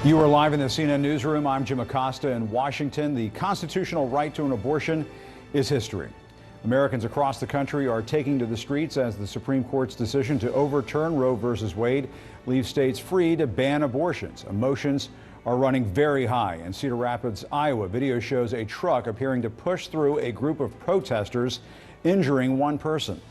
You are live in the CNN newsroom. I'm Jim Acosta in Washington. The constitutional right to an abortion is history. Americans across the country are taking to the streets as the Supreme Court's decision to overturn Roe v. Wade leaves states free to ban abortions. Emotions are running very high in Cedar Rapids, Iowa. Video shows a truck appearing to push through a group of protesters, injuring one person.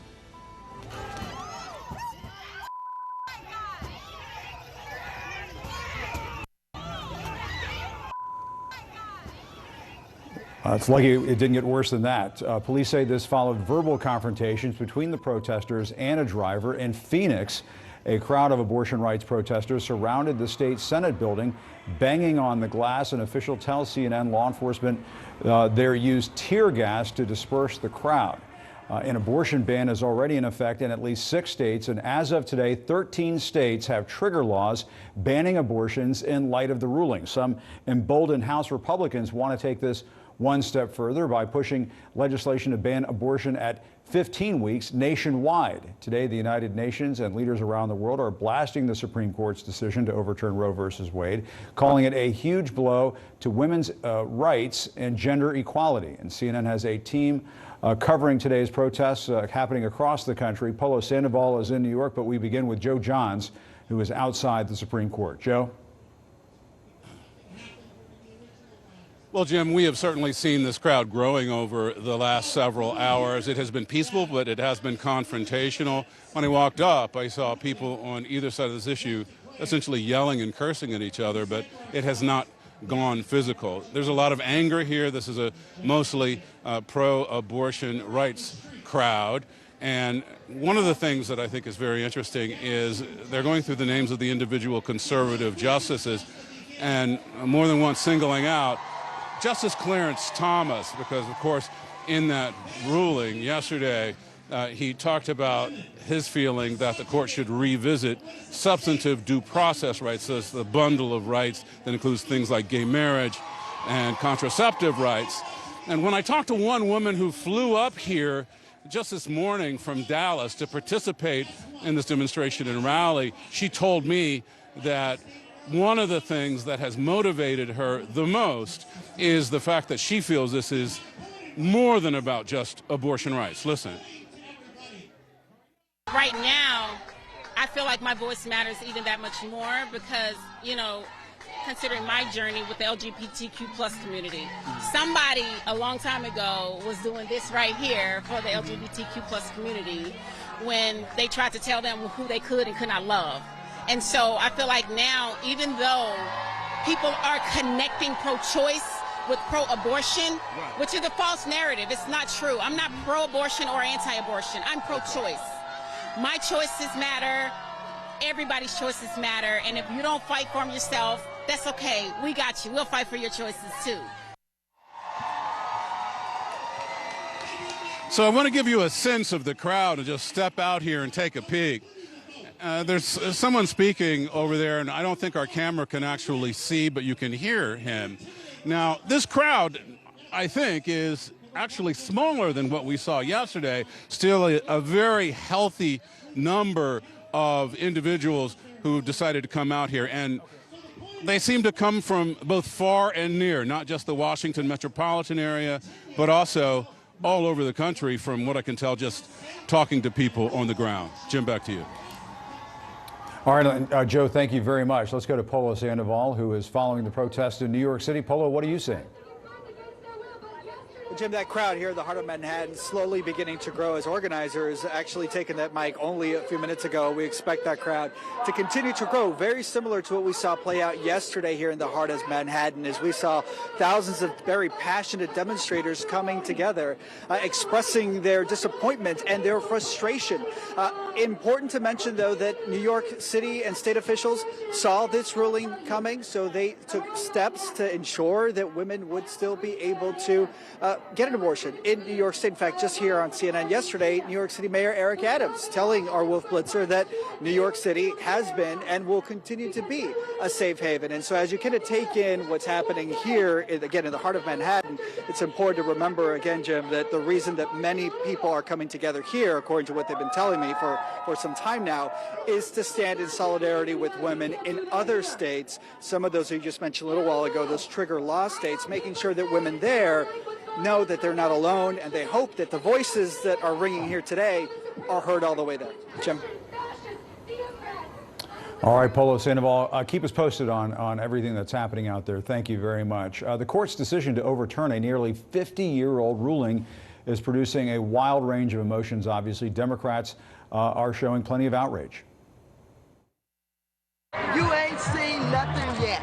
It's lucky it didn't get worse than that. Police say this followed verbal confrontations between the protesters and a driver. In Phoenix, a crowd of abortion rights protesters surrounded the state Senate building, banging on the glass. An official tells CNN law enforcement there used tear gas to disperse the crowd. An abortion ban is already in effect in at least 6 states, and as of today, 13 states have trigger laws banning abortions in light of the ruling. Some emboldened House Republicans want to take this one step further by pushing legislation to ban abortion at 15 weeks nationwide. Today, the United Nations and leaders around the world are blasting the Supreme Court's decision to overturn Roe v. Wade, calling it a huge blow to women's rights and gender equality. And CNN has a team covering today's protests happening across the country. Polo Sandoval is in New York, but we begin with Joe Johns, who is outside the Supreme Court. Joe? Well, Jim, we have certainly seen this crowd growing over the last several hours. It has been peaceful, but it has been confrontational. When I walked up, I saw people on either side of this issue essentially yelling and cursing at each other, but it has not gone physical. There's a lot of anger here. This is a mostly pro-abortion rights crowd. And one of the things that I think is very interesting is they're going through the names of the individual conservative justices, and more than once singling out Justice Clarence Thomas, because, of course, in that ruling yesterday, he talked about his feeling that the court should revisit substantive due process rights. So it's the bundle of rights that includes things like gay marriage and contraceptive rights. And when I talked to one woman who flew up here just this morning from Dallas to participate in this demonstration and rally, she told me that one of the things that has motivated her the most is the fact that she feels this is more than about just abortion rights. Listen. Right now, I feel like my voice matters even that much more because, you know, considering my journey with the LGBTQ plus community, somebody a long time ago was doing this right here for the LGBTQ plus community when they tried to tell them who they could and could not love. And so I feel like now, even though people are connecting pro-choice with pro-abortion, which is a false narrative, it's not true. I'm not pro-abortion or anti-abortion. I'm pro-choice. My choices matter. Everybody's choices matter. And if you don't fight for them yourself, that's okay. We got you. We'll fight for your choices too. So I want to give you a sense of the crowd and just step out here and take a peek. There's someone speaking over there, and I don't think our camera can actually see, but you can hear him. Now, this crowd, I think, is actually smaller than what we saw yesterday. Still a very healthy number of individuals who decided to come out here. And they seem to come from both far and near, not just the Washington metropolitan area, but also all over the country, from what I can tell just talking to people on the ground. Jim, back to you. All right, Joe, thank you very much. Let's go to Polo Sandoval, who is following the protest in New York City. Polo, what are you seeing? Jim, that crowd here in the heart of Manhattan slowly beginning to grow as organizers actually taking that mic only a few minutes ago. We expect that crowd to continue to grow, very similar to what we saw play out yesterday here in the heart of Manhattan, as we saw thousands of very passionate demonstrators coming together, expressing their disappointment and their frustration. Important to mention, though, that New York City and state officials saw this ruling coming, so they took steps to ensure that women would still be able to get an abortion in New York State. In fact, just here on CNN yesterday, New York City Mayor Eric Adams telling our Wolf Blitzer that New York City has been and will continue to be a safe haven. And so as you kind of take in what's happening here, again, in the heart of Manhattan, it's important to remember, again, Jim, that the reason that many people are coming together here, according to what they've been telling me for some time now, is to stand in solidarity with women in other states. Some of those you just mentioned a little while ago, those trigger law states, making sure that women there know that they're not alone, and they hope that the voices that are ringing here today are heard all the way there. Jim. All right, Polo Sandoval, keep us posted on everything that's happening out there. Thank you very much. The court's decision to overturn a nearly 50-year-old ruling is producing a wild range of emotions, obviously. Democrats are showing plenty of outrage. You ain't seen nothing yet.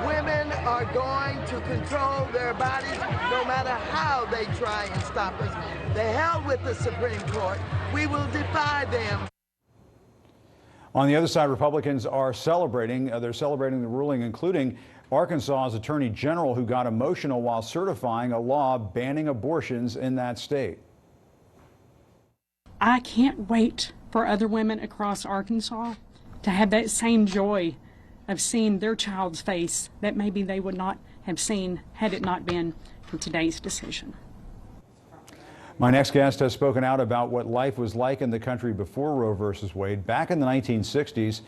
Women are going to control their bodies no matter how they try and stop us. The hell with the Supreme Court. We will defy them. On the other side, Republicans are celebrating. They're celebrating the ruling, including Arkansas's attorney general, who got emotional while certifying a law banning abortions in that state. I can't wait for other women across Arkansas to have that same joy of seeing their child's face that maybe they would not have seen had it not been for today's decision. My next guest has spoken out about what life was like in the country before Roe versus Wade. Back in the 1960s,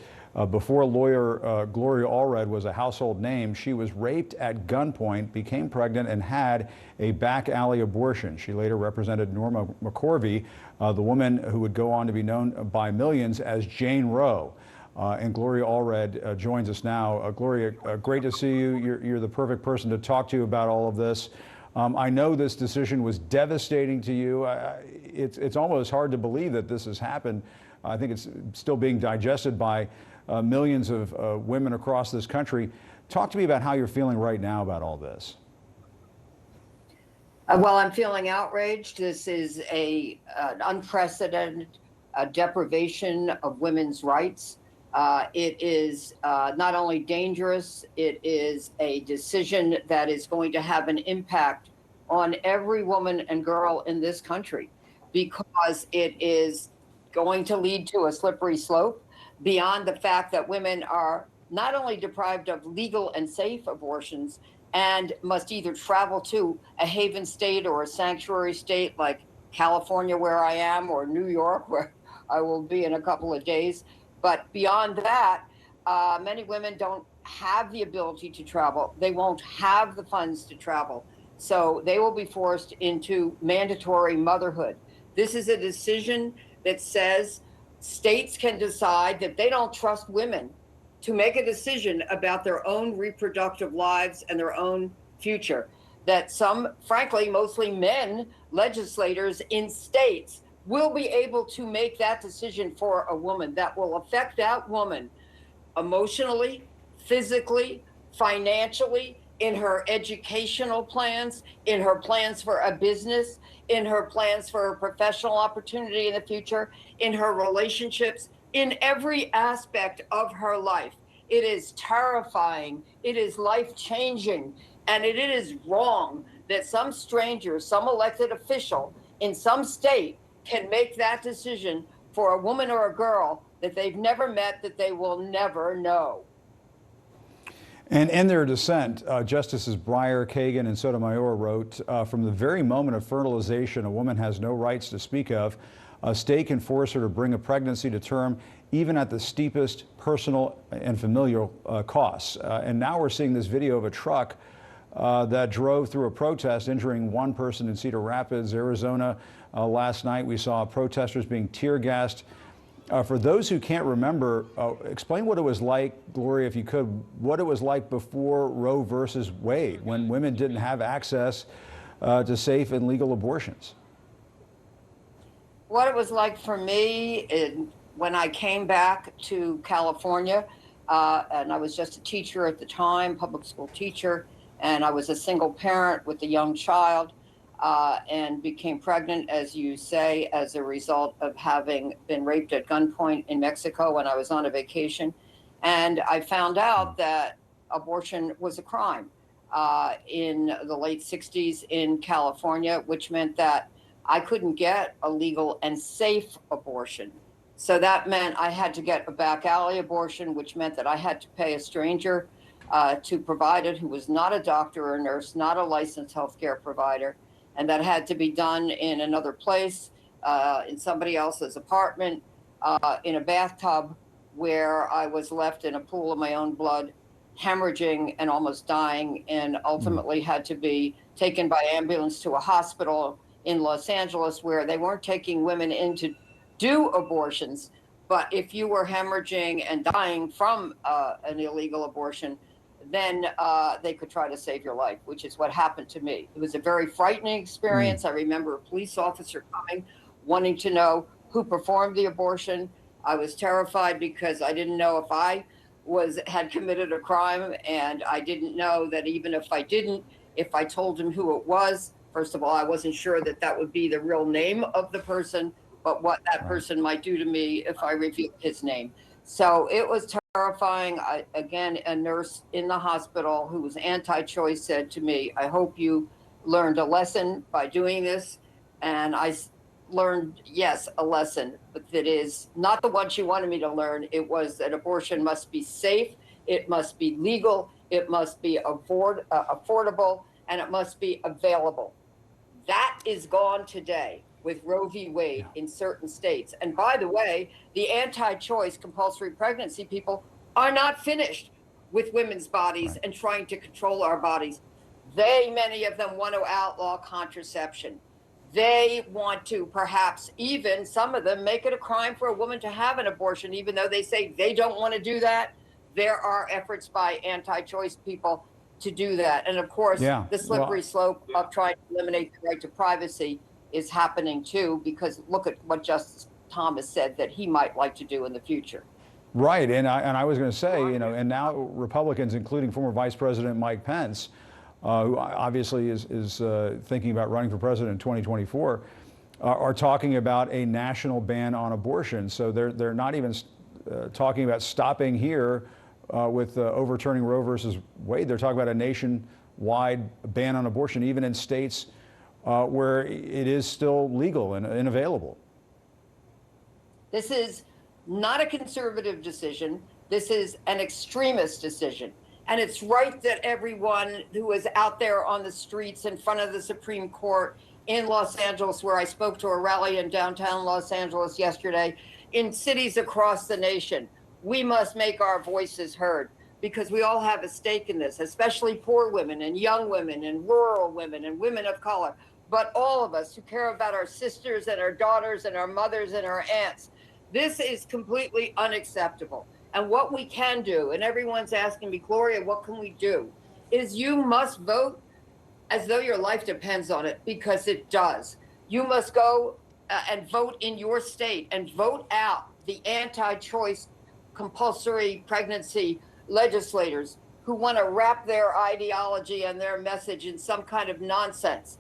before lawyer Gloria Allred was a household name, she was raped at gunpoint, became pregnant, and had a back alley abortion. She later represented Norma McCorvey, the woman who would go on to be known by millions as Jane Roe. And Gloria Allred joins us now. Gloria, great to see you. You're the perfect person to talk to about all of this. I know this decision was devastating to you. It's almost hard to believe that this has happened. I think it's still being digested by millions of women across this country. Talk to me about how you're feeling right now about all this. Well, I'm feeling outraged. This is an unprecedented deprivation of women's rights. It is not only dangerous, it is a decision that is going to have an impact on every woman and girl in this country, because it is going to lead to a slippery slope beyond the fact that women are not only deprived of legal and safe abortions and must either travel to a haven state or a sanctuary state like California, where I am, or New York, where I will be in a couple of days. But beyond that, many women don't have the ability to travel. They won't have the funds to travel. So they will be forced into mandatory motherhood. This is a decision that says states can decide that they don't trust women to make a decision about their own reproductive lives and their own future. That some, frankly, mostly men legislators in states will be able to make that decision for a woman that will affect that woman emotionally, physically, financially, in her educational plans, in her plans for a business, in her plans for a professional opportunity in the future, in her relationships, in every aspect of her life. It is terrifying. It is life-changing. And it is wrong that some stranger, some elected official in some state can make that decision for a woman or a girl that they've never met, that they will never know. And in their dissent, Justices Breyer, Kagan, and Sotomayor wrote, from the very moment of fertilization, a woman has no rights to speak of. A state can force her to bring a pregnancy to term, even at the steepest personal and familial costs. And now we're seeing this video of a truck that drove through a protest, injuring one person in Cedar Rapids, Arizona. Last night, we saw protesters being tear gassed. For those who can't remember, explain what it was like, Gloria, if you could, what it was like before Roe versus Wade, when women didn't have access to safe and legal abortions. What it was like for me when I came back to California, and I was just a teacher at the time, public school teacher, and I was a single parent with a young child. And became pregnant, as you say, as a result of having been raped at gunpoint in Mexico when I was on a vacation. And I found out that abortion was a crime. in the late 60s in California, which meant that I couldn't get a legal and safe abortion. So that meant I had to get a back alley abortion, which meant that I had to pay a stranger to provide it who was not a doctor or a nurse, not a licensed healthcare provider. And that had to be done in another place, in somebody else's apartment, in a bathtub where I was left in a pool of my own blood, hemorrhaging and almost dying, and ultimately had to be taken by ambulance to a hospital in Los Angeles where they weren't taking women in to do abortions. But if you were hemorrhaging and dying from an illegal abortion, then they could try to save your life, which is what happened to me. It was a very frightening experience. I remember a police officer coming, wanting to know who performed the abortion. I was terrified because I didn't know if I had committed a crime, and I didn't know that even if I didn't, if I told him who it was, first of all, I wasn't sure that that would be the real name of the person, but what that person might do to me if I revealed his name. So it was terrifying. Again, a nurse in the hospital who was anti-choice said to me, "I hope you learned a lesson by doing this." And I learned, yes, a lesson, but that is not the one she wanted me to learn. It was that abortion must be safe, it must be legal, it must be affordable, and it must be available. That is gone today with Roe v. Wade in certain states. And by the way, the anti-choice compulsory pregnancy people are not finished with women's bodies and trying to control our bodies. Many of them want to outlaw contraception. They want to perhaps even, some of them, make it a crime for a woman to have an abortion, even though they say they don't want to do that. There are efforts by anti-choice people to do that. And of course, the slippery slope of trying to eliminate the right to privacy is happening too, because look at what Justice Thomas said that he might like to do in the future. Right, and I was going to say, you know, and now Republicans, including former Vice President Mike Pence, who obviously is thinking about running for president in 2024, are talking about a national ban on abortion. So they're not even talking about stopping here with overturning Roe versus Wade. They're talking about a nationwide ban on abortion, even in states where it is still legal and available. This is not a conservative decision. This is an extremist decision. And it's right that everyone who is out there on the streets in front of the Supreme Court in Los Angeles, where I spoke to a rally in downtown Los Angeles yesterday, in cities across the nation, we must make our voices heard, because we all have a stake in this, especially poor women and young women and rural women and women of color. But all of us who care about our sisters and our daughters and our mothers and our aunts, this is completely unacceptable. And what we can do, and everyone's asking me, Gloria, what can we do? Is you must vote as though your life depends on it, because it does. You must go and vote in your state and vote out the anti-choice compulsory pregnancy legislators who want to wrap their ideology and their message in some kind of nonsense.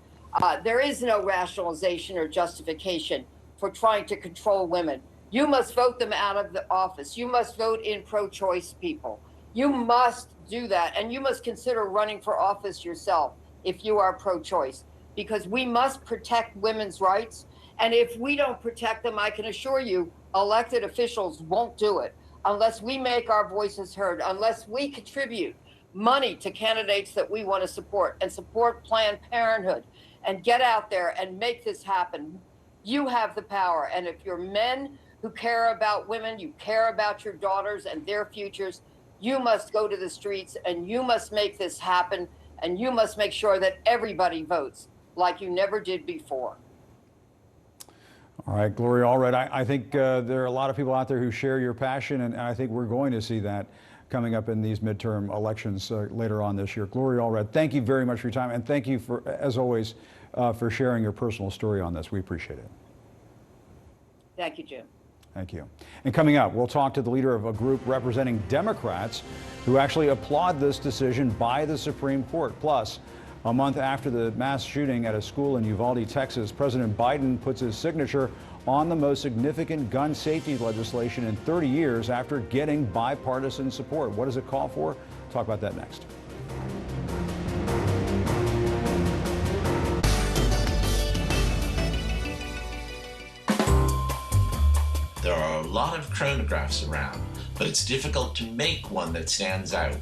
There is no rationalization or justification for trying to control women. You must vote them out of the office. You must vote in pro-choice people. You must do that. And you must consider running for office yourself if you are pro-choice, because we must protect women's rights. And if we don't protect them, I can assure you, elected officials won't do it unless we make our voices heard, unless we contribute money to candidates that we want to support and support Planned Parenthood and get out there and make this happen. You have the power. And if you're men who care about women, you care about your daughters and their futures, you must go to the streets and you must make this happen, and you must make sure that everybody votes like you never did before. All right, Gloria Allred, I think there are a lot of people out there who share your passion, and I think we're going to see that coming up in these midterm elections later on this year. Gloria Allred, thank you very much for your time, and thank you, for, as always, for sharing your personal story on this. We appreciate it. Thank you, Jim. Thank you. And coming up, we'll talk to the leader of a group representing Democrats who actually applaud this decision by the Supreme Court. Plus, a month after the mass shooting at a school in Uvalde, Texas, President Biden puts his signature on the most significant gun safety legislation in 30 years after getting bipartisan support. What does it call for? Talk about that next. chronographs around, but it's difficult to make one that stands out.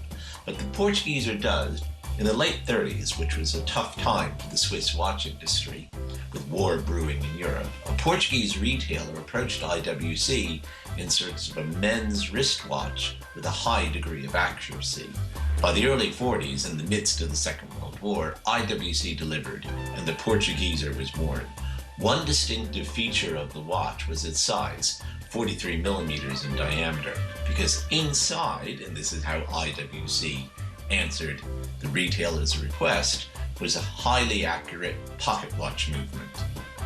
But the Portugueser does. In the late 30s, which was a tough time for the Swiss watch industry, with war brewing in Europe, a Portuguese retailer approached IWC in search of a men's wristwatch with a high degree of accuracy. By the early 40s, in the midst of the Second World War, IWC delivered, and the Portugueser was born. One distinctive feature of the watch was its size, 43 millimeters in diameter, because inside, and this is how IWC answered the retailer's request, was a highly accurate pocket watch movement.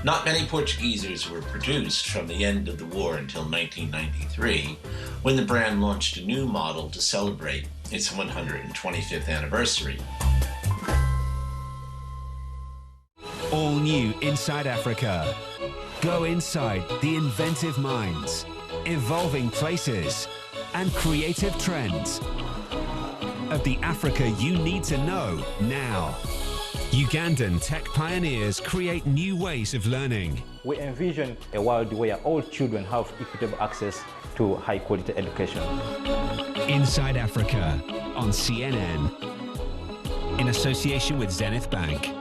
Not many Portuguesers were produced from the end of the war until 1993, when the brand launched a new model to celebrate its 125th anniversary. All new Inside Africa. Go inside the inventive minds, evolving places, and creative trends of the Africa you need to know now. Ugandan tech pioneers create new ways of learning. We envision a world where all children have equitable access to high-quality education. Inside Africa on CNN, in association with Zenith Bank.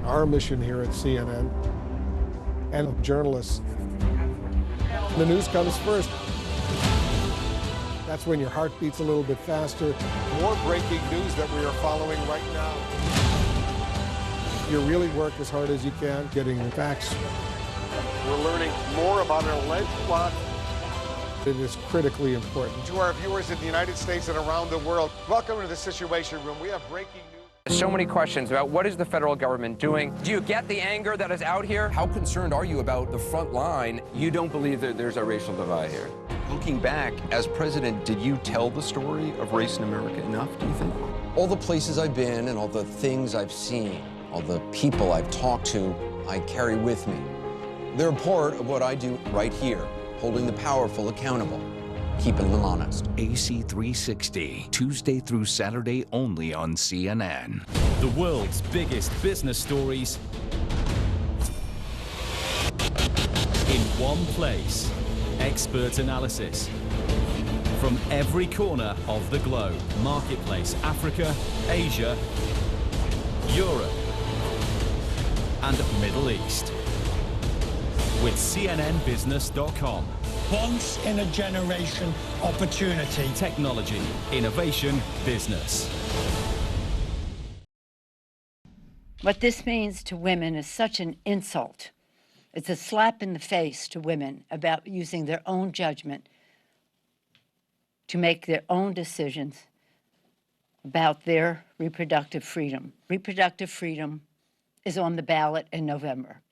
Our mission here at CNN and journalists, the news comes first. That's when your heart beats a little bit faster. More breaking news that we are following right now. You really work as hard as you can getting the facts. We're learning more about an alleged plot. It is critically important. To our viewers in the United States and around the world, welcome to the Situation Room. We have breaking news. So many questions about what is the federal government doing. Do you get the anger that is out here? How concerned are you about the front line? You don't believe that there's a racial divide here? Looking back, as president, did you tell the story of race in America enough, do you think? All the places I've been and all the things I've seen, all the people I've talked to, I carry with me. They're part of what I do right here, holding the powerful accountable, keeping them honest. AC 360, Tuesday through Saturday only on CNN. The world's biggest business stories in one place. Expert analysis from every corner of the globe. Marketplace, Africa, Asia, Europe, and Middle East. With CNNBusiness.com. Once-in-a-generation opportunity. Technology, innovation, business. What this means to women is such an insult. It's a slap in the face to women about using their own judgment to make their own decisions about their reproductive freedom. Reproductive freedom is on the ballot in November.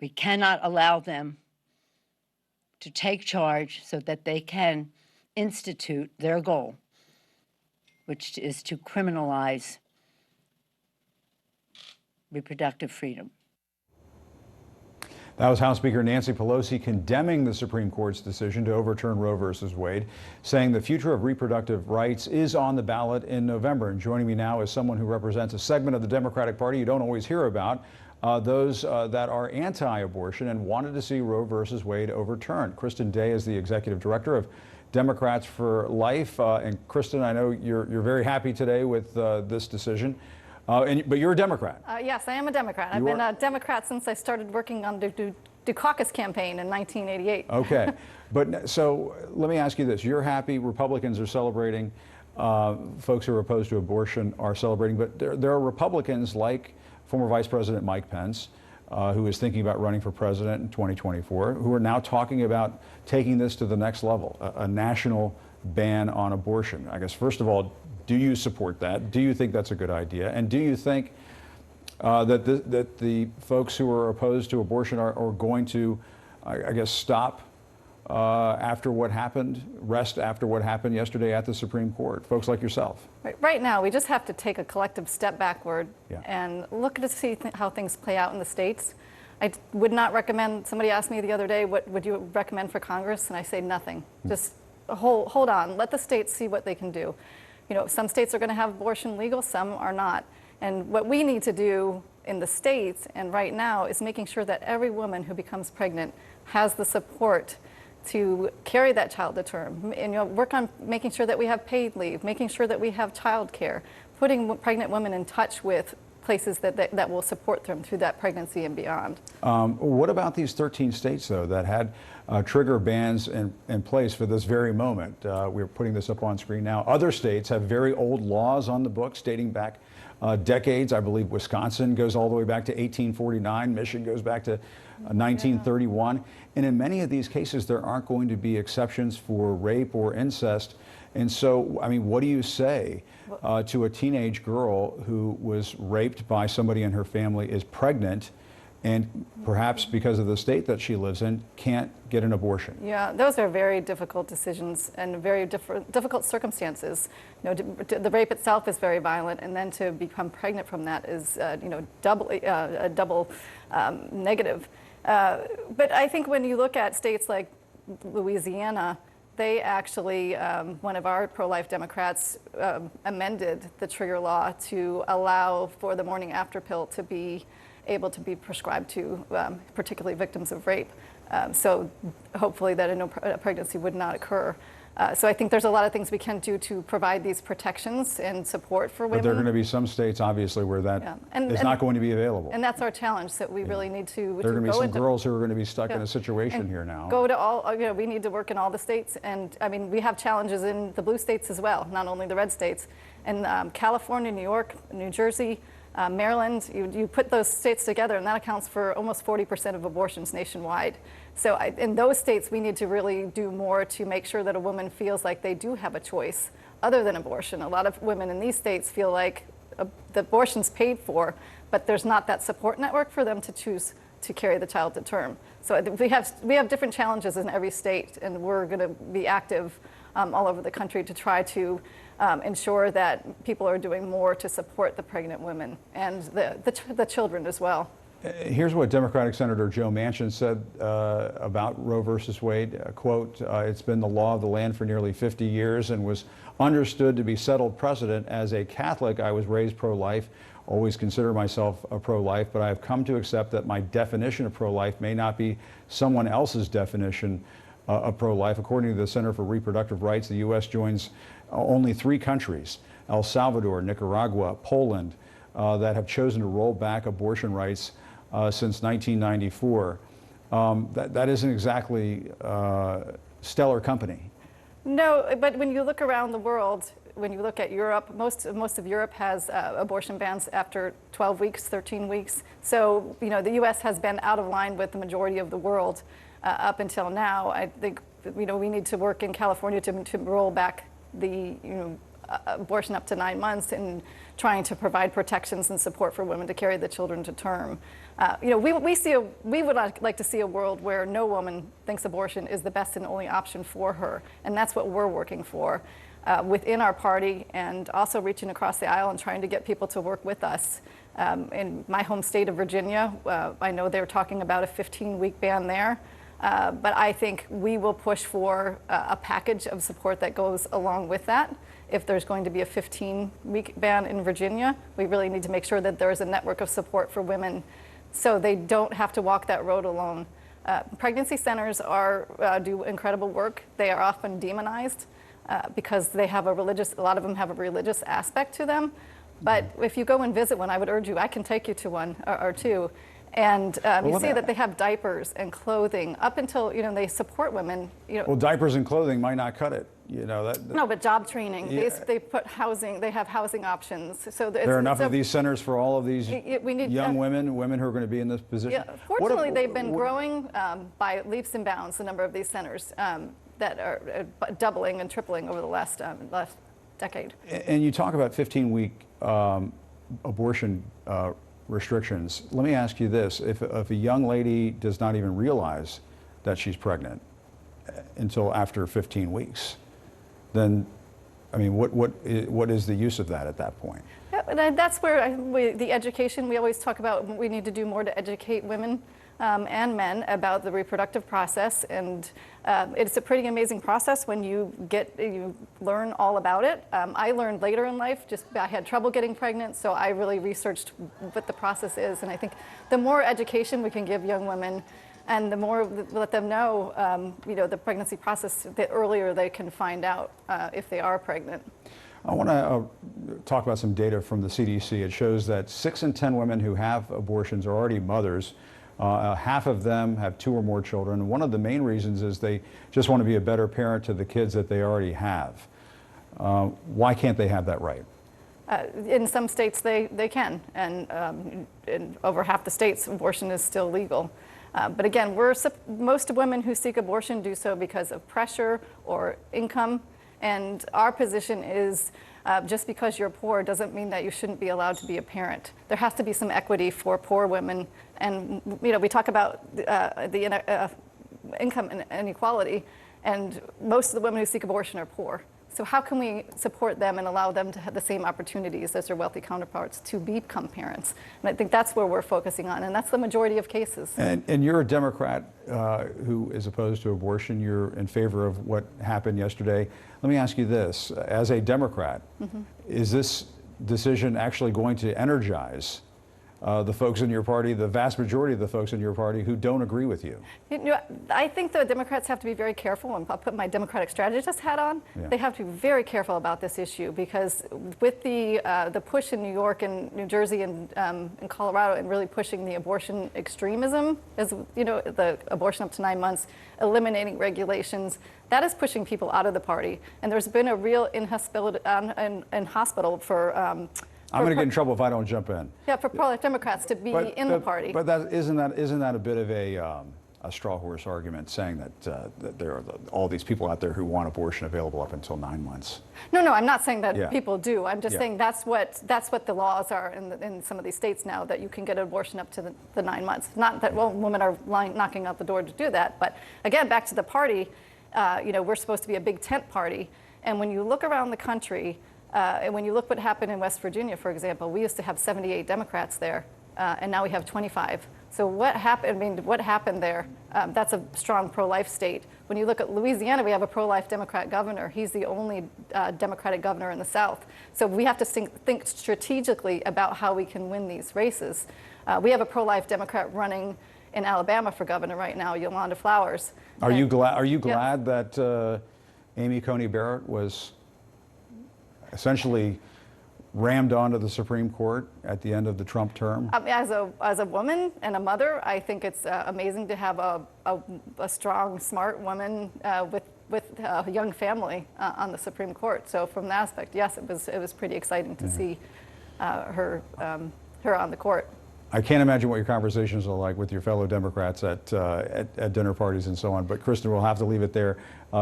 We cannot allow them to take charge so that they can institute their goal, which is to criminalize reproductive freedom. That was House Speaker Nancy Pelosi condemning the Supreme Court's decision to overturn Roe v. Wade, saying the future of reproductive rights is on the ballot in November. And joining me now is someone who represents a segment of the Democratic Party you don't always hear about, those that are anti-abortion and wanted to see Roe v. Wade overturned. Kristen Day is the executive director of Democrats for Life. And Kristen, I know you're very happy today with this decision. But you're a Democrat. Yes, I am a Democrat. I've been a Democrat since I started working on Dukakis campaign in 1988. Okay. But so let me ask you this. You're happy Republicans are celebrating, folks who are opposed to abortion are celebrating, but there are Republicans like former Vice President Mike Pence, who is thinking about running for president in 2024, who are now talking about taking this to the next level, a national ban on abortion. I guess, first of all, do you support that? Do you think that's a good idea? And do you think that the folks who are opposed to abortion are going to, I guess, stop after what happened, rest after what happened yesterday at the Supreme Court, folks like yourself? Right now, we just have to take a collective step backward and look to see how things play out in the states. I would not recommend, somebody asked me the other day, what would you recommend for Congress? And I say nothing. Just hold on, let the states see what they can do. You know, some states are going to have abortion legal, some are not. And what we need to do in the states and right now is making sure that every woman who becomes pregnant has the support to carry that child to term, and work on making sure that we have paid leave, making sure that we have child care, putting pregnant women in touch with places that will support them through that pregnancy and beyond. What about these 13 states, though, that had trigger bans in place for this very moment? We're putting this up on screen now. Other states have very old laws on the books dating back decades. I believe Wisconsin goes all the way back to 1849. Michigan goes back to 1931. And in many of these cases, there aren't going to be exceptions for rape or incest. And so, I mean, what do you say to a teenage girl who was raped by somebody in her family, is pregnant, and perhaps because of the state that she lives in, can't get an abortion? Yeah, those are very difficult decisions and very difficult circumstances. You know, the rape itself is very violent, and then to become pregnant from that is, you know, a double negative. But I think when you look at states like Louisiana, they actually, one of our pro-life Democrats amended the trigger law to allow for the morning after pill to be able to be prescribed to particularly victims of rape. So hopefully that a pregnancy would not occur. So I think there's a lot of things we can do to provide these protections and support for women. But there are going to be some states, obviously, where that is not going to be available. And that's our challenge, that we really need to There are going to be some girls who are going to be stuck in a situation here now. Go to all, you know, we need to work in all the states. And I mean, we have challenges in the blue states as well, not only the red states. And California, New York, New Jersey, Maryland, you put those states together, and that accounts for almost 40% of abortions nationwide. So in those states, we need to really do more to make sure that a woman feels like they do have a choice other than abortion. A lot of women in these states feel like the abortion's paid for, but there's not that support network for them to choose to carry the child to term. So we have different challenges in every state, and we're going to be active all over the country to try to ensure that people are doing more to support the pregnant women and the children as well. Here's what Democratic Senator Joe Manchin said about Roe versus Wade. Quote, it's been the law of the land for nearly 50 years and was understood to be settled precedent. As a Catholic, I was raised pro-life, always consider myself a pro-life, but I have come to accept that my definition of pro-life may not be someone else's definition of pro-life. According to the Center for Reproductive Rights, the U.S. joins only 3 countries, El Salvador, Nicaragua, Poland, that have chosen to roll back abortion rights since 1994. That isn't exactly stellar company. No, but when you look around the world, when you look at Europe, most of Europe has abortion bans after 12 weeks, 13 weeks. So, you know, the U.S. has been out of line with the majority of the world up until now. I think, you know, we need to work in California to roll back the, you know, abortion up to 9 months and trying to provide protections and support for women to carry the children to term. You know, we would like to see a world where no woman thinks abortion is the best and only option for her, and that's what we're working for within our party, and also reaching across the aisle and trying to get people to work with us. In my home state of Virginia, I know they're talking about a 15-week ban there. But I think we will push for a package of support that goes along with that. If there's going to be a 15-week ban in Virginia, we really need to make sure that there is a network of support for women so they don't have to walk that road alone. Pregnancy centers do incredible work. They are often demonized because they have a lot of them have a religious aspect to them. But if you go and visit one, I would urge you, I can take you to one or two. And you let see me- that they have diapers and clothing up until, they support women, Well, diapers and clothing might not cut it. That. No, but job training, Yeah. they put housing, they have housing options. So There are enough of these centers for all of these we need, young women who are going to be in this position. Yeah, fortunately, they've been growing by leaps and bounds, the number of these centers that are doubling and tripling over the last decade. And you talk about 15-week abortion restrictions. Let me ask you this. If a young lady does not even realize that she's pregnant until after 15 weeks, then, I mean, what is the use of that at that point? Yeah, and that's where the education, we always talk about we need to do more to educate women and men about the reproductive process. And it's a pretty amazing process when you learn all about it. I learned later in life, I had trouble getting pregnant, so I really researched what the process is. And I think the more education we can give young women, and the more we let them know, the pregnancy process, the earlier they can find out if they are pregnant. I want to talk about some data from the CDC. It shows that 6 in 10 women who have abortions are already mothers. Half of them have 2 or more children. One of the main reasons is they just want to be a better parent to the kids that they already have. Why can't they have that right? In some states, they can, and in over half the states, abortion is still legal. But again, most women who seek abortion do so because of pressure or income, and our position is just because you're poor doesn't mean that you shouldn't be allowed to be a parent. There has to be some equity for poor women, and we talk about the income inequality, and most of the women who seek abortion are poor. So how can we support them and allow them to have the same opportunities as their wealthy counterparts to become parents? And I think that's where we're focusing on, and that's the majority of cases. And you're a Democrat who is opposed to abortion. You're in favor of what happened yesterday. Let me ask you this. As a Democrat, is this decision actually going to energize the folks in your party, the vast majority of the folks in your party who don't agree with you? I think the Democrats have to be very careful, and I'll put my Democratic strategist hat on. Yeah. They have to be very careful about this issue, because with the push in New York and New Jersey and in Colorado, and really pushing the abortion extremism, as the abortion up to 9 months, eliminating regulations, that is pushing people out of the party. And there's been a real inhospitality in hospital for. I'm going to get in trouble if I don't jump in. Yeah, for pro-life Democrats to be in the party. But isn't that a bit of a straw horse argument, saying that there are all these people out there who want abortion available up until 9 months? No, I'm not saying that Yeah. people do. I'm just Yeah. saying that's what the laws are in some of these states now, that you can get an abortion up to the 9 months. Not that women are knocking out the door to do that, but again, back to the party. We're supposed to be a big tent party, and when you look around the country. And when you look what happened in West Virginia, for example, we used to have 78 Democrats there, and now we have 25. So what happened? I mean, what happened there? That's a strong pro-life state. When you look at Louisiana, we have a pro-life Democrat governor. He's the only Democratic governor in the South. So we have to think strategically about how we can win these races. We have a pro-life Democrat running in Alabama for governor right now, Yolanda Flowers. Are you glad that Amy Coney Barrett was essentially rammed onto the Supreme Court at the end of the Trump term? As a woman and a mother, I think it's amazing to have a strong, smart woman with a young family on the Supreme Court. So from that aspect, yes, it was pretty exciting to see her on the court. I can't imagine what your conversations are like with your fellow Democrats at dinner parties and so on. But Kristen, we'll have to leave it there.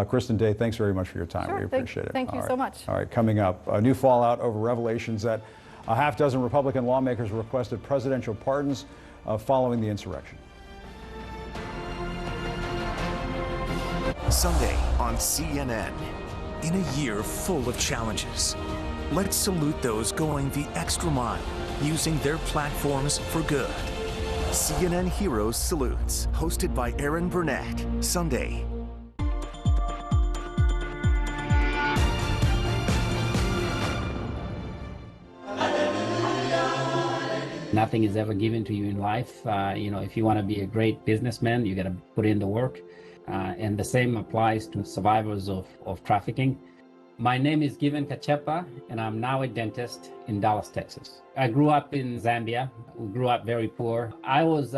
Kristen Day, thanks very much for your time. Sure, We appreciate it. Thank you so much. All right, coming up, a new fallout over revelations that a half dozen Republican lawmakers requested presidential pardons following the insurrection. Sunday on CNN. In a year full of challenges, let's salute those going the extra mile, using their platforms for good. CNN Heroes Salutes, hosted by Aaron Burnett, Sunday. Nothing is ever given to you in life. If you want to be a great businessman, you got to put in the work. And the same applies to survivors of trafficking. My name is Given Kachepa, and I'm now a dentist in Dallas, Texas. I grew up in Zambia. We grew up very poor. I was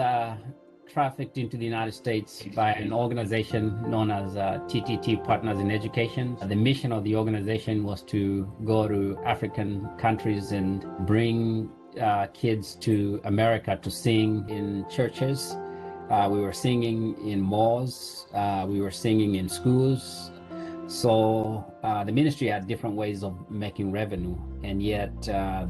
trafficked into the United States by an organization known as TTT Partners in Education. The mission of the organization was to go to African countries and bring kids to America to sing in churches. We were singing in malls. We were singing in schools. So the ministry had different ways of making revenue, and yet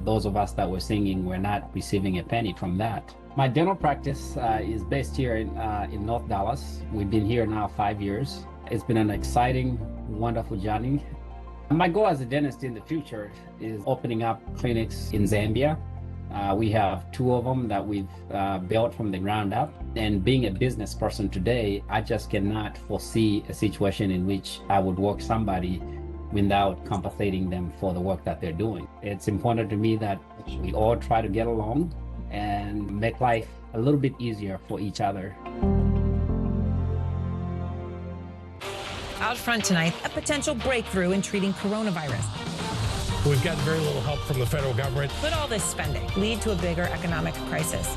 those of us that were singing were not receiving a penny from that. My dental practice is based here in North Dallas. We've been here now 5 years. It's been an exciting, wonderful journey. My goal as a dentist in the future is opening up clinics in Zambia. We have 2 of them that we've built from the ground up. And being a business person today, I just cannot foresee a situation in which I would work somebody without compensating them for the work that they're doing. It's important to me that we all try to get along and make life a little bit easier for each other. Out front tonight, a potential breakthrough in treating coronavirus. We've gotten very little help from the federal government. Could all this spending lead to a bigger economic crisis?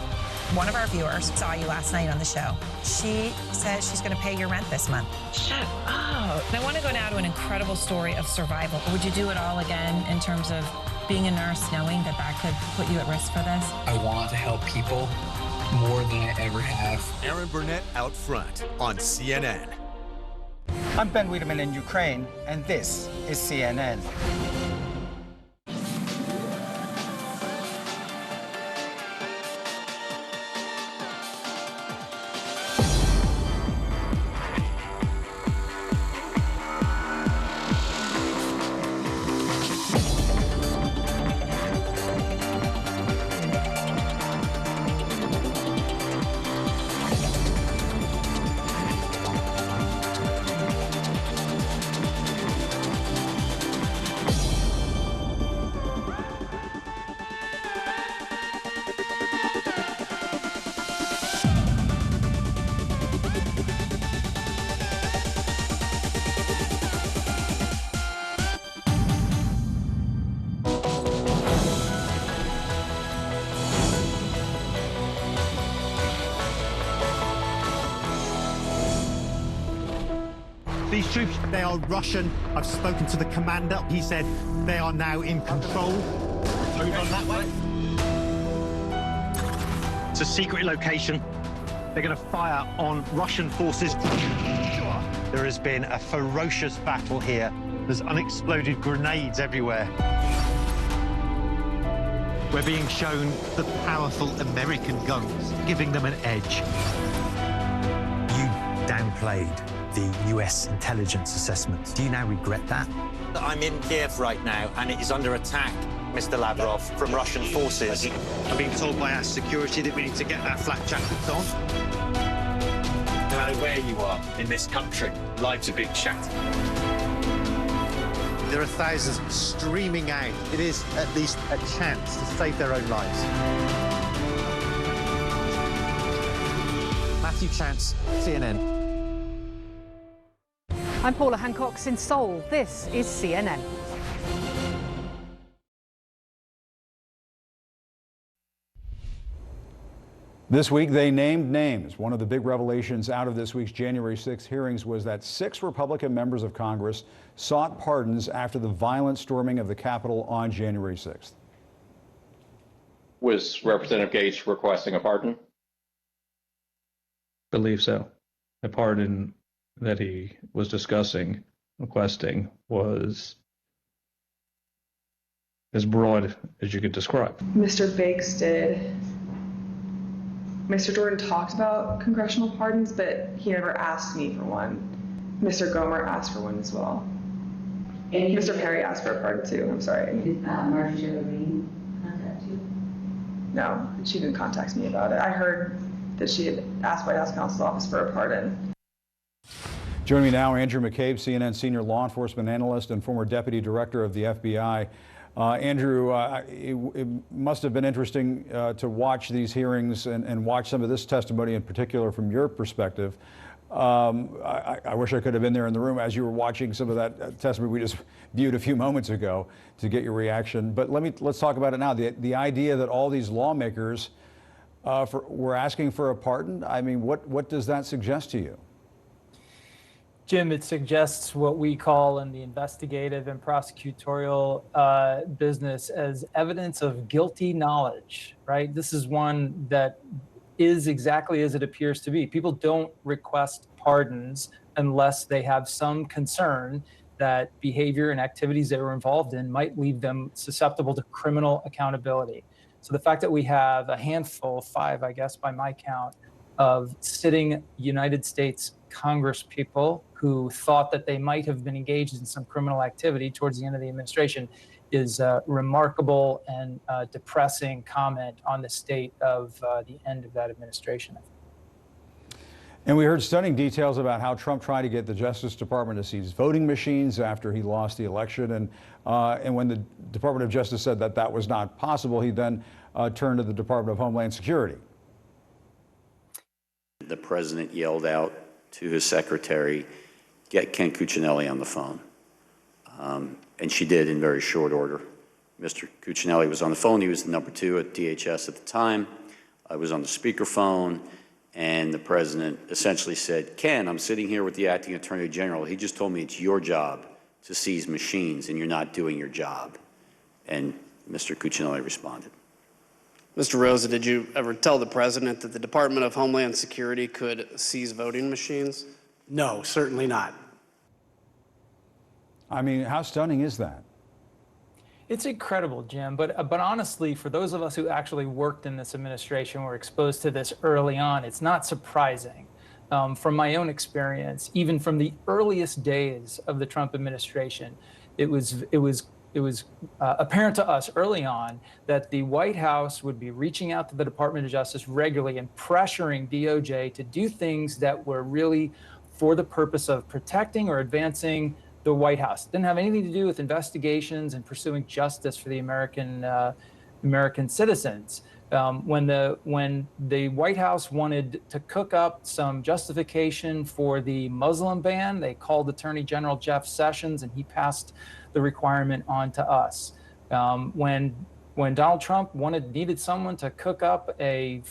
One of our viewers saw you last night on the show. She says she's going to pay your rent this month. Shut up. I want to go now to an incredible story of survival. Would you do it all again in terms of being a nurse, knowing that that could put you at risk for this? I want to help people more than I ever have. Aaron Burnett out front on CNN. I'm Ben Wiedemann in Ukraine, and this is CNN. These troops, they are Russian. I've spoken to the commander. He said they are now in control. Over that way. It's a secret location. They're going to fire on Russian forces. There has been a ferocious battle here. There's unexploded grenades everywhere. We're being shown the powerful American guns, giving them an edge. You downplayed the US intelligence assessment. Do you now regret that? I'm in Kiev right now, and it is under attack, Mr. Lavrov, from Russian forces. I'm being told by our security that we need to get our flak jackets on. No matter where you are in this country, lives are being shattered. There are thousands streaming out. It is at least a chance to save their own lives. Matthew Chance, CNN. I'm Paula Hancock in Seoul. This is CNN. This week, they named names. One of the big revelations out of this week's January 6th hearings was that 6 Republican members of Congress sought pardons after the violent storming of the Capitol on January 6th. Was Representative Gates requesting a pardon? Believe so. The pardon that he was requesting, was as broad as you could describe. Mr. Bakes did. Mr. Jordan talked about congressional pardons, but he never asked me for one. Mr. Gomer asked for one as well. And Mr. Perry asked for a pardon too. I'm sorry. Did Marjorie Green contact you? No, she didn't contact me about it. I heard that she had asked White House counsel's office for a pardon. Joining me now, Andrew McCabe, CNN senior law enforcement analyst and former deputy director of the FBI. Andrew, it must have been interesting to watch these hearings and watch some of this testimony in particular from your perspective. I wish I could have been there in the room as you were watching some of that testimony we just viewed a few moments ago to get your reaction. But let's talk about it now. The idea that all these lawmakers were asking for a pardon. I mean, what does that suggest to you? Jim, it suggests what we call in the investigative and prosecutorial business as evidence of guilty knowledge, right? This is one that is exactly as it appears to be. People don't request pardons unless they have some concern that behavior and activities they were involved in might leave them susceptible to criminal accountability. So the fact that we have a handful, 5, I guess, by my count, of sitting United States Congress people who thought that they might have been engaged in some criminal activity towards the end of the administration is a remarkable and depressing comment on the state of the end of that administration. And we heard stunning details about how Trump tried to get the Justice Department to seize voting machines after he lost the election. And when the Department of Justice said that that was not possible, he then turned to the Department of Homeland Security. The president yelled out to his secretary, "Get Ken Cuccinelli on the phone." And she did in very short order. Mr. Cuccinelli was on the phone. He was the number 2 at DHS at the time. I was on the speakerphone, and the president essentially said, "Ken, I'm sitting here with the acting attorney general. He just told me it's your job to seize machines, and you're not doing your job." And Mr. Cuccinelli responded. Mr. Rosa, did you ever tell the president that the Department of Homeland Security could seize voting machines? No, certainly not. I mean, how stunning is that? It's incredible, Jim, but honestly, for those of us who actually worked in this administration, were exposed to this early on, it's not surprising. From my own experience, even from the earliest days of the Trump administration, it was apparent to us early on that the White House would be reaching out to the Department of Justice regularly and pressuring DOJ to do things that were really for the purpose of protecting or advancing the White House. It didn't have anything to do with investigations and pursuing justice for the American citizens. When the White House wanted to cook up some justification for the Muslim ban, they called Attorney General Jeff Sessions, and he passed the requirement on to us. When Donald Trump needed someone to cook up a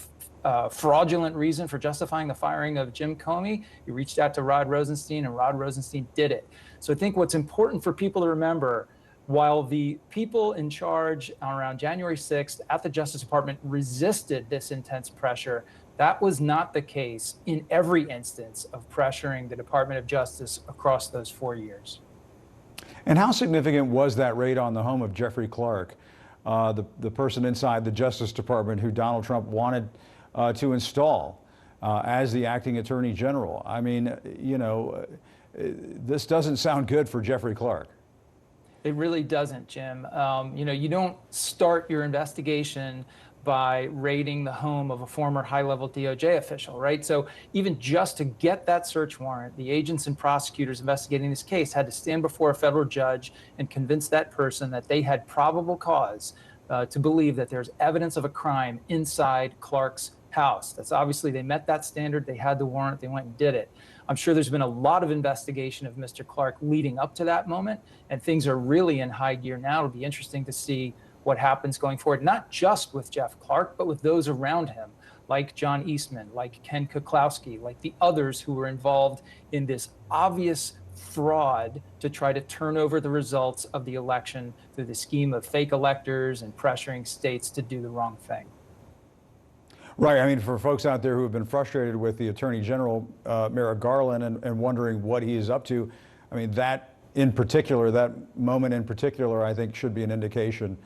fraudulent reason for justifying the firing of Jim Comey, he reached out to Rod Rosenstein, and Rod Rosenstein did it. So I think what's important for people to remember, while the people in charge around January 6th at the Justice Department resisted this intense pressure, that was not the case in every instance of pressuring the Department of Justice across those 4 years. And how significant was that raid on the home of Jeffrey Clark, the person inside the Justice Department who Donald Trump wanted to install as the acting attorney general? I mean, you know, this doesn't sound good for Jeffrey Clark. It really doesn't, Jim. You know, you don't start your investigation by raiding the home of a former high-level DOJ official, right? So even just to get that search warrant, the agents and prosecutors investigating this case had to stand before a federal judge and convince that person that they had probable cause to believe that there's evidence of a crime inside Clark's house. That's obviously, they met that standard. They had the warrant. They went and did it. I'm sure there's been a lot of investigation of Mr. Clark leading up to that moment, and things are really in high gear now. It'll be interesting to see what happens going forward, not just with Jeff Clark, but with those around him, like John Eastman, like Ken Kuklowski, like the others who were involved in this obvious fraud to try to turn over the results of the election through the scheme of fake electors and pressuring states to do the wrong thing. Right. I mean, for folks out there who have been frustrated with the Attorney General, Merrick Garland, and wondering what he is up to, I mean, that in particular, that moment in particular, I think should be an indication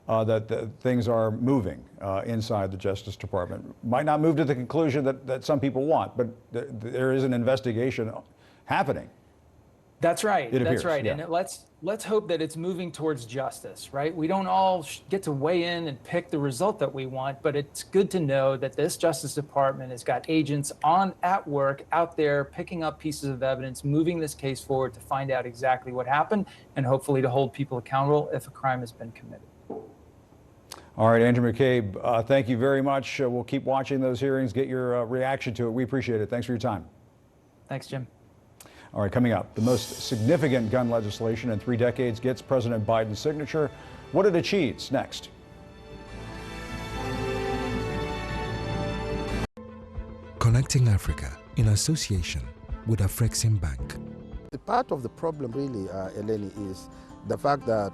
that things are moving inside the Justice Department. Might not move to the conclusion that some people want, but there is an investigation happening. That's right. It appears, That's right. yeah. And let's hope that it's moving towards justice, right? We don't all get to weigh in and pick the result that we want, but it's good to know that this Justice Department has got agents at work out there picking up pieces of evidence, moving this case forward to find out exactly what happened, and hopefully to hold people accountable if a crime has been committed. All right, Andrew McCabe, thank you very much. We'll keep watching those hearings, get your reaction to it. We appreciate it. Thanks for your time. Thanks, Jim. All right, coming up, the most significant gun legislation in 3 decades gets President Biden's signature. What it achieves next. Connecting Africa in association with Afreximbank. The part of the problem really, Eleni, is the fact that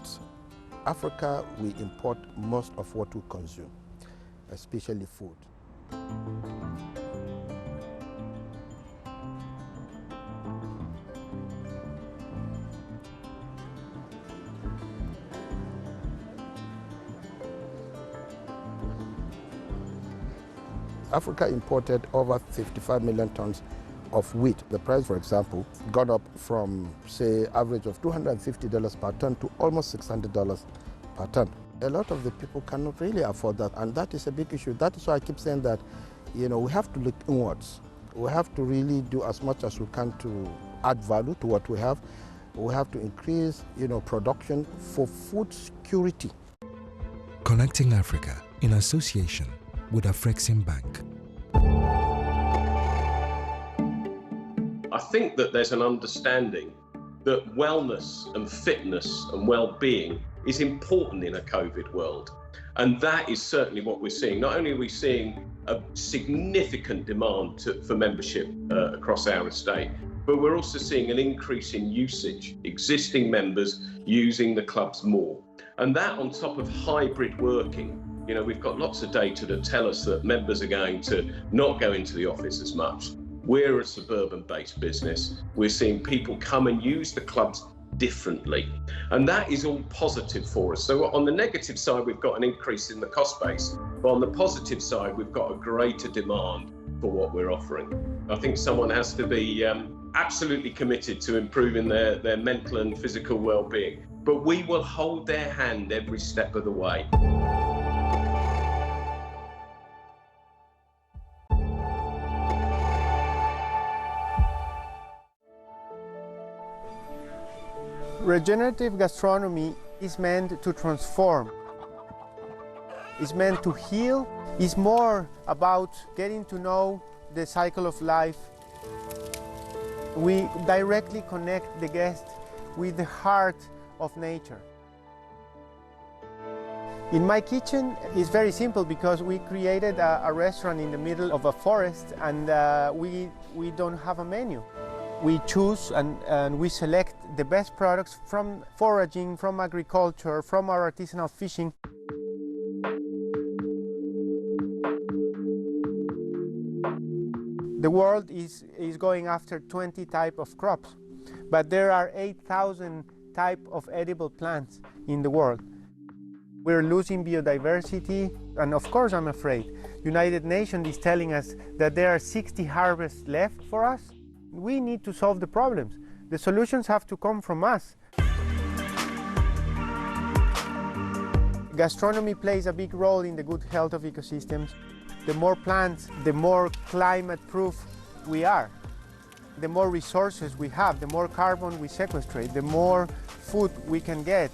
Africa, we import most of what we consume, especially food. Africa imported over 55 million tons of wheat. The price, for example, got up from, say, average of $250 per ton to almost $600 per ton. A lot of the people cannot really afford that, and that is a big issue. That is why I keep saying that, we have to look inwards. We have to really do as much as we can to add value to what we have. We have to increase, production for food security. Connecting Africa in association with Afreximbank. I think that there's an understanding that wellness and fitness and well-being is important in a COVID world. And that is certainly what we're seeing. Not only are we seeing a significant demand for membership across our estate, but we're also seeing an increase in usage, existing members using the clubs more. And that on top of hybrid working. We've got lots of data that tell us that members are going to not go into the office as much. We're a suburban-based business. We're seeing people come and use the clubs differently. And that is all positive for us. So on the negative side, we've got an increase in the cost base. But on the positive side, we've got a greater demand for what we're offering. I think someone has to be absolutely committed to improving their mental and physical well-being. But we will hold their hand every step of the way. Regenerative gastronomy is meant to transform. It's meant to heal. It's more about getting to know the cycle of life. We directly connect the guest with the heart of nature. In my kitchen, it's very simple because we created a restaurant in the middle of a forest, and we don't have a menu. We choose and we select the best products from foraging, from agriculture, from our artisanal fishing. The world is going after 20 types of crops, but there are 8,000 types of edible plants in the world. We're losing biodiversity, and of course I'm afraid. United Nations is telling us that there are 60 harvests left for us. We need to solve the problems. The solutions have to come from us. Gastronomy plays a big role in the good health of ecosystems. The more plants, the more climate-proof we are. The more resources we have, the more carbon we sequestrate, the more food we can get.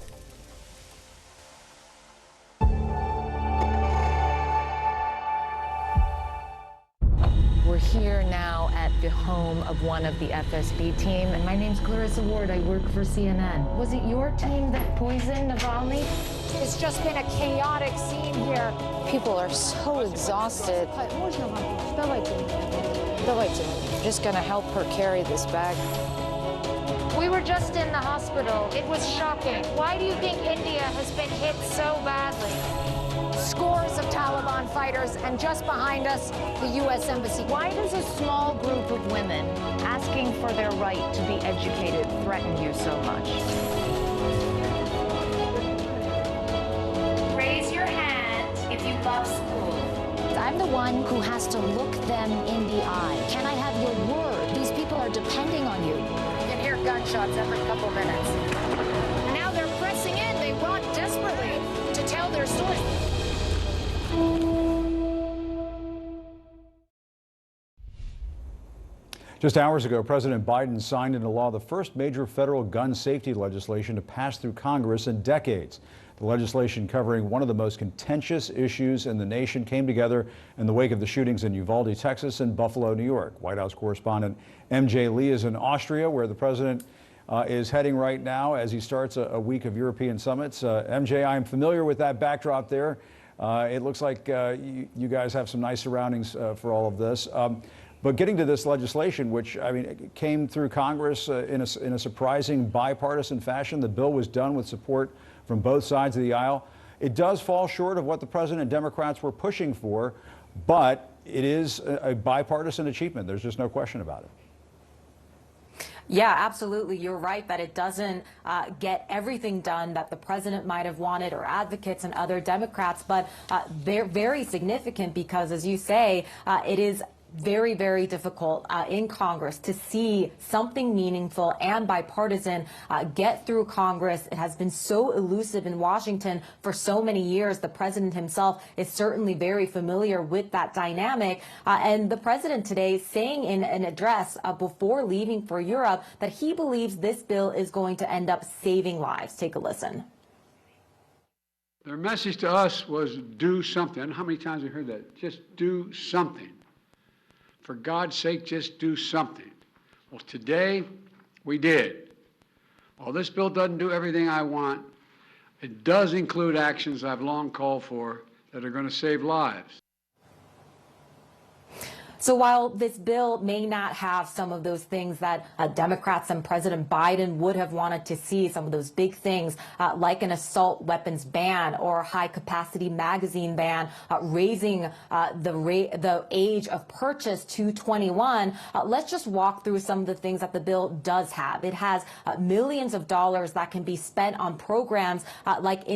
We're here now at the home of one of the FSB team, and my name's Clarissa Ward. I work for CNN. Was it your team that poisoned Navalny? It's just been a chaotic scene here. People are so exhausted. Just gonna help her carry this bag. We were just in the hospital. It was shocking. Why do you think India has been hit so badly? Scores of Taliban fighters, and just behind us, the U.S. Embassy. Why does a small group of women asking for their right to be educated threaten you so much? Raise your hand if you love school. I'm the one who has to look them in the eye. Can I have your word? These people are depending on you. You can hear gunshots every couple minutes. Now they're pressing in. They want desperately to tell their story. Just hours ago, President Biden signed into law the first major federal gun safety legislation to pass through Congress in decades. The legislation covering one of the most contentious issues in the nation came together in the wake of the shootings in Uvalde, Texas, and Buffalo, New York. White House correspondent MJ Lee is in Austria, where the president is heading right now as he starts a week of European summits. MJ, I'm familiar with that backdrop there. It looks like you guys have some nice surroundings for all of this. But getting to this legislation, which, I mean, it came through Congress in a surprising bipartisan fashion. The bill was done with support from both sides of the aisle. It does fall short of what the president and Democrats were pushing for, but it is a bipartisan achievement. There's just no question about it. Yeah, absolutely. You're right that it doesn't get everything done that the president might have wanted or advocates and other Democrats, but they're very significant because, as you say, it is very, very difficult in Congress to see something meaningful and bipartisan get through Congress. It has been so elusive in Washington for so many years. The president himself is certainly very familiar with that dynamic. And the president today saying in an address before leaving for Europe that he believes this bill is going to end up saving lives. Take a listen. Their message to us was do something. I don't know how many times we heard that. Just do something. For God's sake, just do something. Well, today we did. While this bill doesn't do everything I want, it does include actions I've long called for that are going to save lives. So while this bill may not have some of those things that Democrats and President Biden would have wanted to see, some of those big things like an assault weapons ban or a high-capacity magazine ban, raising the age of purchase to 21, let's just walk through some of the things that the bill does have. It has millions of dollars that can be spent on programs like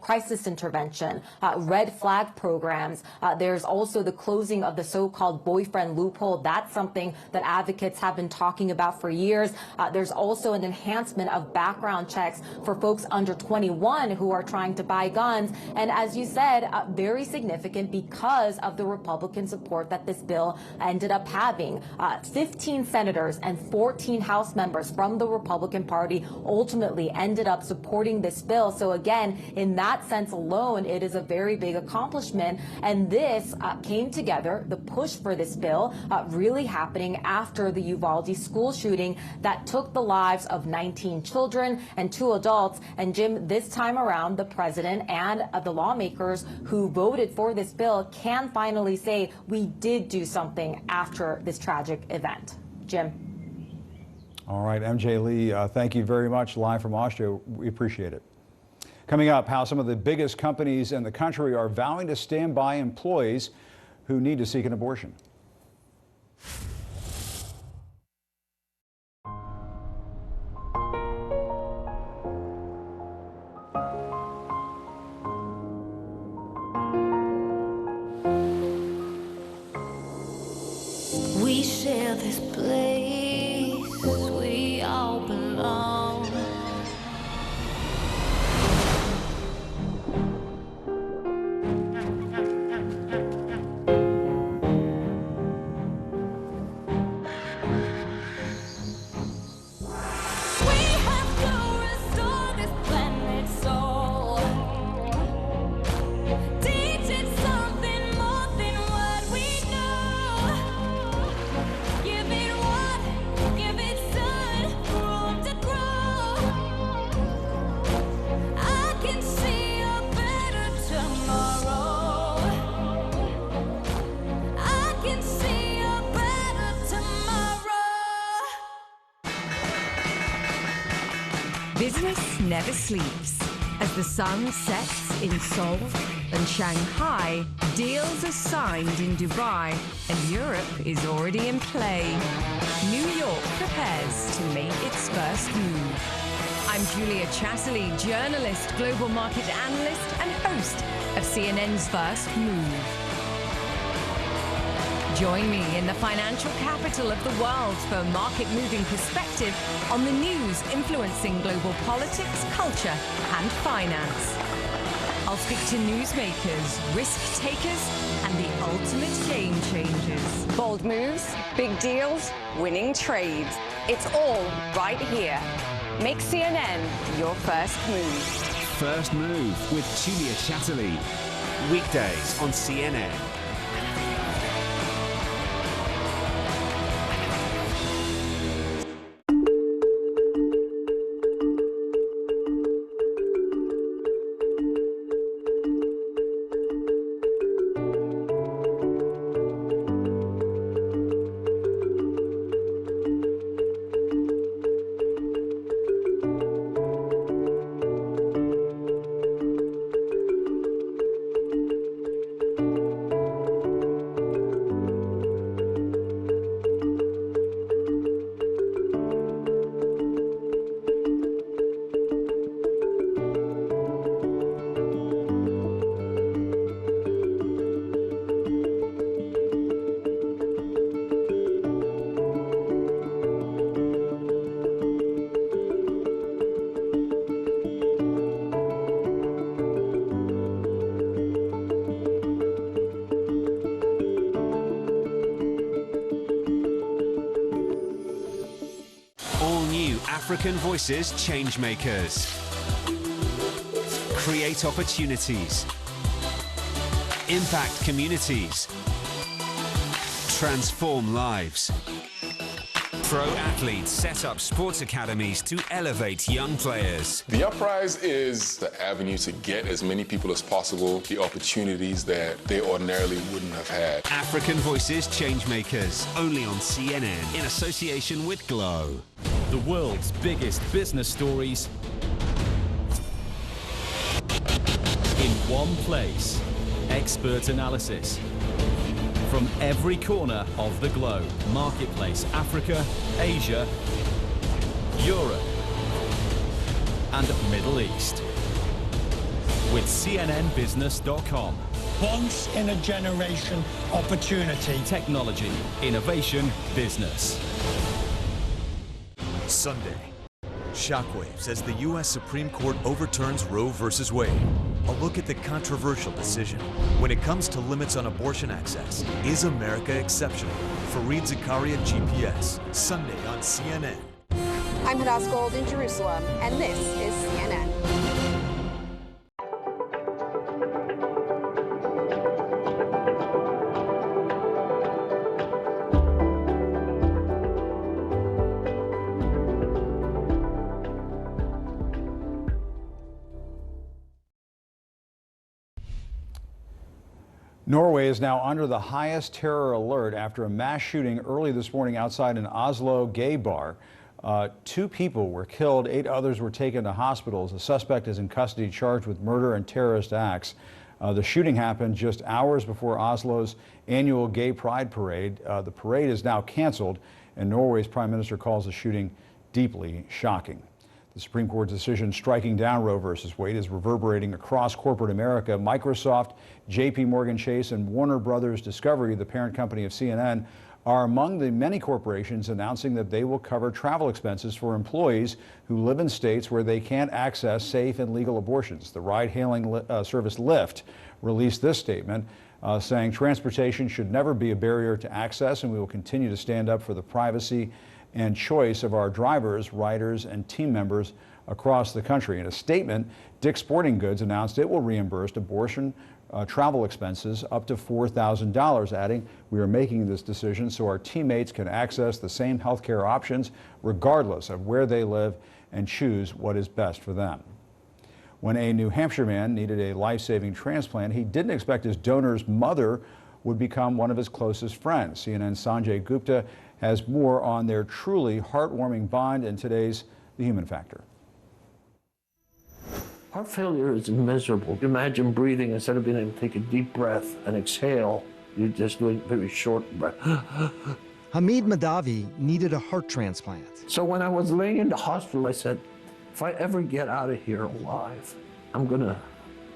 crisis intervention, red flag programs. There's also the closing of the so-called boyfriend loophole. That's something that advocates have been talking about for years. There's also an enhancement of background checks for folks under 21 who are trying to buy guns. And as you said, very significant because of the Republican support that this bill ended up having. 15 senators and 14 House members from the Republican Party ultimately ended up supporting this bill. So again, in that sense alone, it is a very big accomplishment. And this came together, the push for this bill really happening after the Uvalde school shooting that took the lives of 19 children and 2 adults. And Jim, this time around, the president and the lawmakers who voted for this bill can finally say we did do something after this tragic event. Jim. All right, MJ Lee, thank you very much. Live from Austria, we appreciate it. Coming up, how some of the biggest companies in the country are vowing to stand by employees who need to seek an abortion. We share this place, we all belong. Business never sleeps. As the sun sets in Seoul and Shanghai, deals are signed in Dubai, and Europe is already in play. New York prepares to make its first move. I'm Julia Chatterley, journalist, global market analyst, and host of CNN's First Move. Join me in the financial capital of the world for a market-moving perspective on the news influencing global politics, culture, and finance. I'll speak to newsmakers, risk takers, and the ultimate game changers. Bold moves, big deals, winning trades. It's all right here. Make CNN your first move. First Move with Julia Chatterley. Weekdays on CNN. African Voices Changemakers. Create opportunities. Impact communities. Transform lives. Pro athletes set up sports academies to elevate young players. The Uprise is the avenue to get as many people as possible the opportunities that they ordinarily wouldn't have had. African Voices Changemakers, only on CNN in association with Glow. The world's biggest business stories in one place. Expert analysis from every corner of the globe. Marketplace, Africa, Asia, Europe, and Middle East. With CNNBusiness.com. Once in a generation opportunity. Technology, innovation, business. Sunday, shockwaves as the U.S. Supreme Court overturns Roe v. Wade. A look at the controversial decision. When it comes to limits on abortion access, is America exceptional? Fareed Zakaria, GPS, Sunday on CNN. I'm Hadass Gold in Jerusalem, and this is CNN. Norway is now under the highest terror alert after a mass shooting early this morning outside an Oslo gay bar. 2 people were killed, 8 others were taken to hospitals. The suspect is in custody charged with murder and terrorist acts. The shooting happened just hours before Oslo's annual Gay Pride Parade. The parade is now canceled, and Norway's Prime Minister calls the shooting deeply shocking. The Supreme Court decision striking down Roe v. Wade is reverberating across corporate America. Microsoft, J.P. Morgan Chase, and Warner Brothers Discovery, the parent company of CNN, are among the many corporations announcing that they will cover travel expenses for employees who live in states where they can't access safe and legal abortions. The ride-hailing service Lyft released this statement saying transportation should never be a barrier to access, and we will continue to stand up for the privacy and choice of our drivers, riders, and team members across the country. In a statement, Dick's Sporting Goods announced it will reimburse abortion travel expenses up to $4,000, adding, "We are making this decision so our teammates can access the same health care options regardless of where they live and choose what is best for them." When a New Hampshire man needed a life-saving transplant, he didn't expect his donor's mother would become one of his closest friends. CNN's Sanjay Gupta has more on their truly heartwarming bond in today's The Human Factor. Heart failure is miserable. Imagine breathing instead of being able to take a deep breath and exhale, you're just doing very short breath. Hamid Madavi needed a heart transplant. So when I was laying in the hospital, I said, if I ever get out of here alive, I'm gonna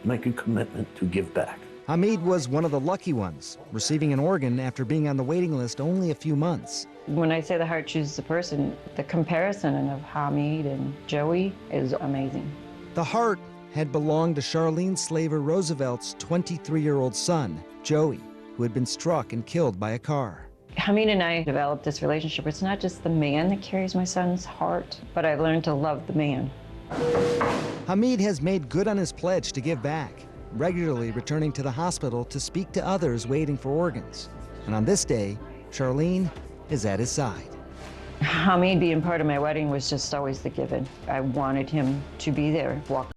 make a commitment to give back. Hamid was one of the lucky ones, receiving an organ after being on the waiting list only a few months. When I say the heart chooses the person, the comparison of Hamid and Joey is amazing. The heart had belonged to Charlene Slaver Roosevelt's 23-year-old son, Joey, who had been struck and killed by a car. Hamid and I developed this relationship. It's not just the man that carries my son's heart, but I've learned to love the man. Hamid has made good on his pledge to give back, regularly returning to the hospital to speak to others waiting for organs. And on this day, Charlene is at his side. Hamid being part of my wedding was just always the given. I wanted him to be there, walk